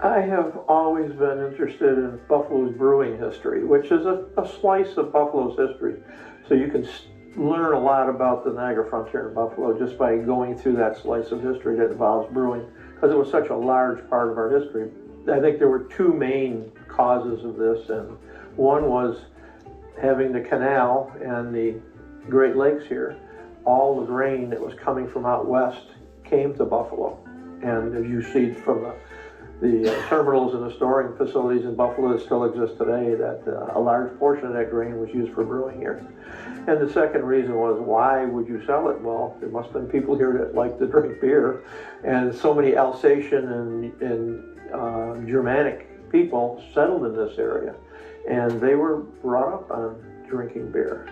I have always been interested in Buffalo's brewing history, which is a slice of Buffalo's history. So you can learn a lot about the Niagara frontier in Buffalo just by going through that slice of history that involves brewing, because it was such a large part of our history. I think there were two main causes of this, and one was having the canal and the Great Lakes here. All the grain that was coming from out west came to Buffalo, and as you see from the terminals and the storing facilities in Buffalo that still exist today, that a large portion of that grain was used for brewing here. And the second reason was, why would you sell it? Well, there must have been people here that liked to drink beer, and so many Alsatian and Germanic people settled in this area, and they were brought up on drinking beer.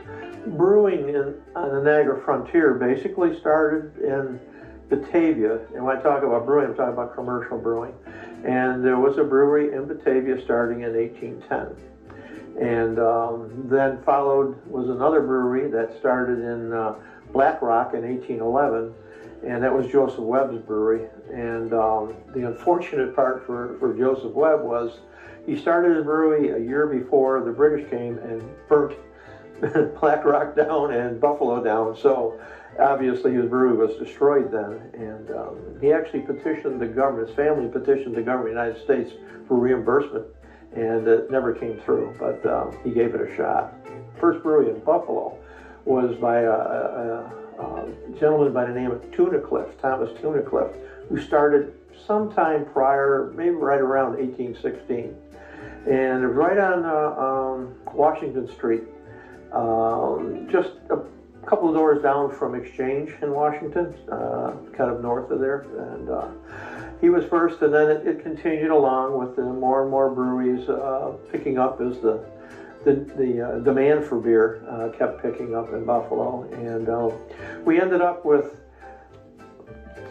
Brewing on the Niagara frontier basically started in Batavia, and when I talk about brewing, I'm talking about commercial brewing. And there was a brewery in Batavia starting in 1810. And then followed was another brewery that started in Black Rock in 1811, and that was Joseph Webb's brewery. And the unfortunate part for Joseph Webb was he started his brewery a year before the British came and burnt Black Rock down and Buffalo down. So obviously his brewery was destroyed then, and he actually petitioned the government, his family petitioned the government of the United States for reimbursement, and it never came through, but he gave it a shot. First brewery in Buffalo was by a gentleman by the name of Thomas Tunnicliffe, who started sometime prior, maybe right around 1816. And it was right on Washington Street, just a couple of doors down from Exchange in Washington, kind of north of there. And he was first, and then it continued along with more and more breweries picking up as the demand for beer kept picking up in Buffalo. And we ended up with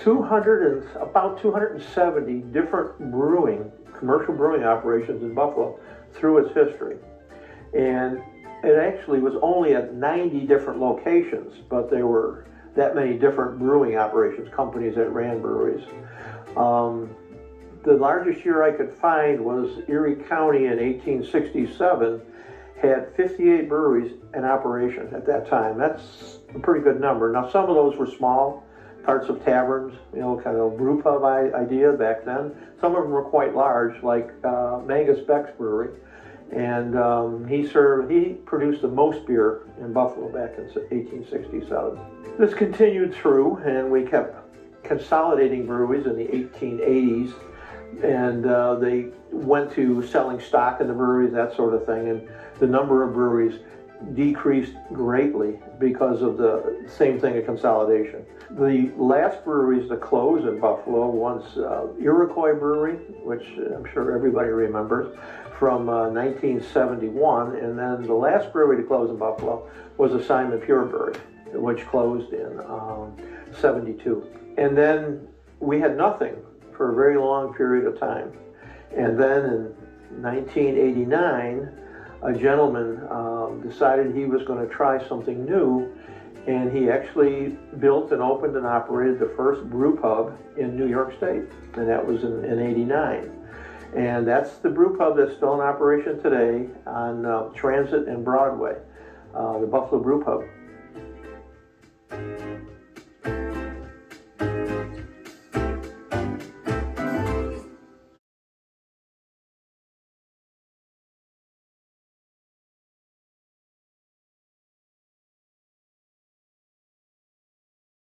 about 270 different commercial brewing operations in Buffalo through its history. And it actually was only at 90 different locations, but there were that many different brewing operations, companies that ran breweries. The largest year I could find was Erie County in 1867, had 58 breweries in operation at that time. That's a pretty good number. Now, some of those were small, parts of taverns, kind of brew pub idea back then. Some of them were quite large, like Magus Beck's Brewery. And he produced the most beer in Buffalo back in 1867. This continued through, and we kept consolidating breweries in the 1880s, and they went to selling stock in the breweries, that sort of thing, and the number of breweries decreased greatly because of the same thing, a consolidation. The last breweries to close in Buffalo was Iroquois Brewery, which I'm sure everybody remembers, from 1971, and then the last brewery to close in Buffalo was the Simon Pure Brewery, which closed in 72. And then we had nothing for a very long period of time. And then in 1989, a gentleman decided he was going to try something new, and he actually built and opened and operated the first brew pub in New York State, and that was in 89. And that's the brew pub that's still in operation today on Transit and Broadway, the Buffalo Brew Pub.